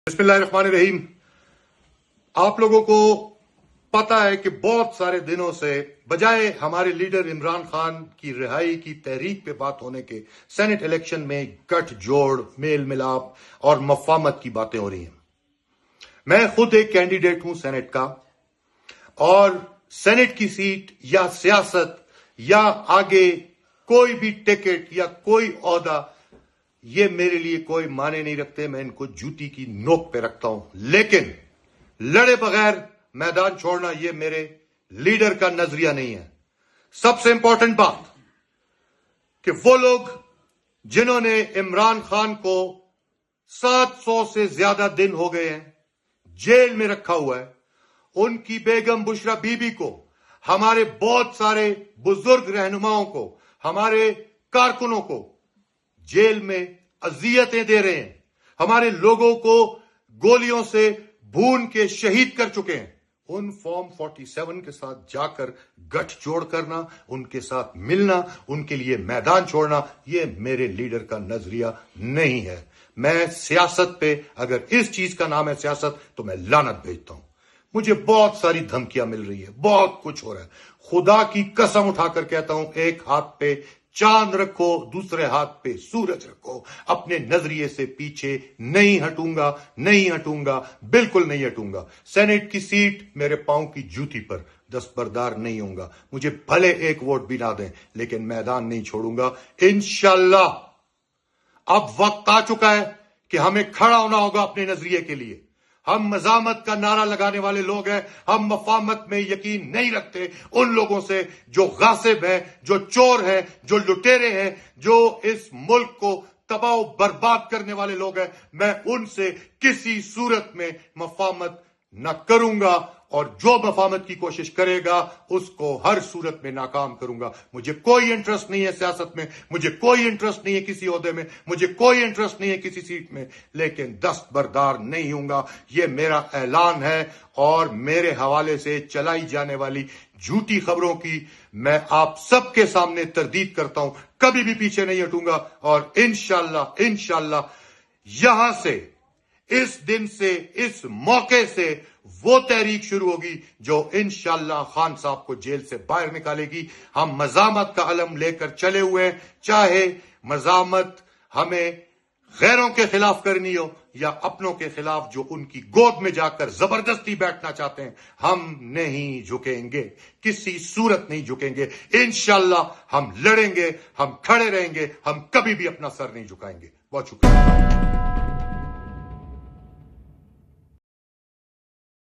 बिस्मिल्लाहिर्रहमानिर्रहीम। आप लोगों को पता है कि बहुत सारे दिनों से बजाय हमारे लीडर इमरान खान की रिहाई की तहरीक पे बात होने के सेनेट इलेक्शन में गठजोड़, मेल मिलाप और मफामत की बातें हो रही हैं। मैं खुद एक कैंडिडेट हूं सेनेट का, और सेनेट की सीट या सियासत या आगे कोई भी टिकट या कोई ओहदा, ये मेरे लिए कोई माने नहीं रखते। मैं इनको जूती की नोक पे रखता हूं, लेकिन लड़े बगैर मैदान छोड़ना ये मेरे लीडर का नजरिया नहीं है। सबसे इंपॉर्टेंट बात कि वो लोग जिन्होंने इमरान खान को 700 से ज्यादा दिन हो गए हैं जेल में रखा हुआ है, उनकी बेगम बुशरा बीबी को, हमारे बहुत सारे बुजुर्ग रहनुमाओं को, हमारे कारकुनों को जेल में अजियतें दे रहे हैं, हमारे लोगों को गोलियों से भून के शहीद कर चुके हैं। उन फॉर्म 47 के साथ जाकर गठजोड़ करना, उनके साथ मिलना, उनके लिए मैदान छोड़ना, यह मेरे लीडर का नजरिया नहीं है। मैं सियासत पे, अगर इस चीज का नाम है सियासत, तो मैं लानत भेजता हूं। मुझे बहुत सारी धमकियां मिल रही है, बहुत कुछ हो रहा है। खुदा की कसम उठाकर कहता हूं, एक हाथ पे चांद रखो, दूसरे हाथ पे सूरज रखो। अपने नजरिए से पीछे नहीं हटूंगा, नहीं हटूंगा, बिल्कुल नहीं हटूंगा। सेनेट की सीट मेरे पांव की जूती पर दस्तबरदार नहीं होऊंगा। मुझे भले एक वोट भी ना दें, लेकिन मैदान नहीं छोड़ूंगा इंशाअल्लाह। अब वक्त आ चुका है कि हमें खड़ा होना होगा अपने नजरिए के लिए। हम मजामत का नारा लगाने वाले लोग हैं। हम मफामत में यकीन नहीं रखते उन लोगों से जो गासिब हैं, जो चोर हैं, जो लुटेरे हैं, जो इस मुल्क को तबाह बर्बाद करने वाले लोग हैं। मैं उनसे किसी सूरत में मफामत न करूंगा, और जो मफामत की कोशिश करेगा उसको हर सूरत में नाकाम करूंगा। मुझे कोई इंटरेस्ट नहीं है सियासत में, मुझे कोई इंटरेस्ट नहीं है किसी ओहदे में, मुझे कोई इंटरेस्ट नहीं है किसी सीट में, लेकिन दस्तबरदार नहीं हूंगा। यह मेरा ऐलान है, और मेरे हवाले से चलाई जाने वाली झूठी खबरों की मैं आप सबके सामने तरदीद करता हूं। कभी भी पीछे नहीं हटूंगा, और इंशाअल्लाह यहां से, इस दिन से, इस मौके से वो तहरीक शुरू होगी जो इंशाअल्लाह खान साहब को जेल से बाहर निकालेगी। हम मजामत का अलम लेकर चले हुए हैं, चाहे मजामत हमें गैरों के खिलाफ करनी हो या अपनों के खिलाफ जो उनकी गोद में जाकर जबरदस्ती बैठना चाहते हैं। हम नहीं झुकेंगे, किसी सूरत नहीं झुकेंगे। इंशाअल्लाह हम लड़ेंगे, हम खड़े रहेंगे, हम कभी भी अपना सर नहीं झुकाएंगे। बहुत शुक्रिया।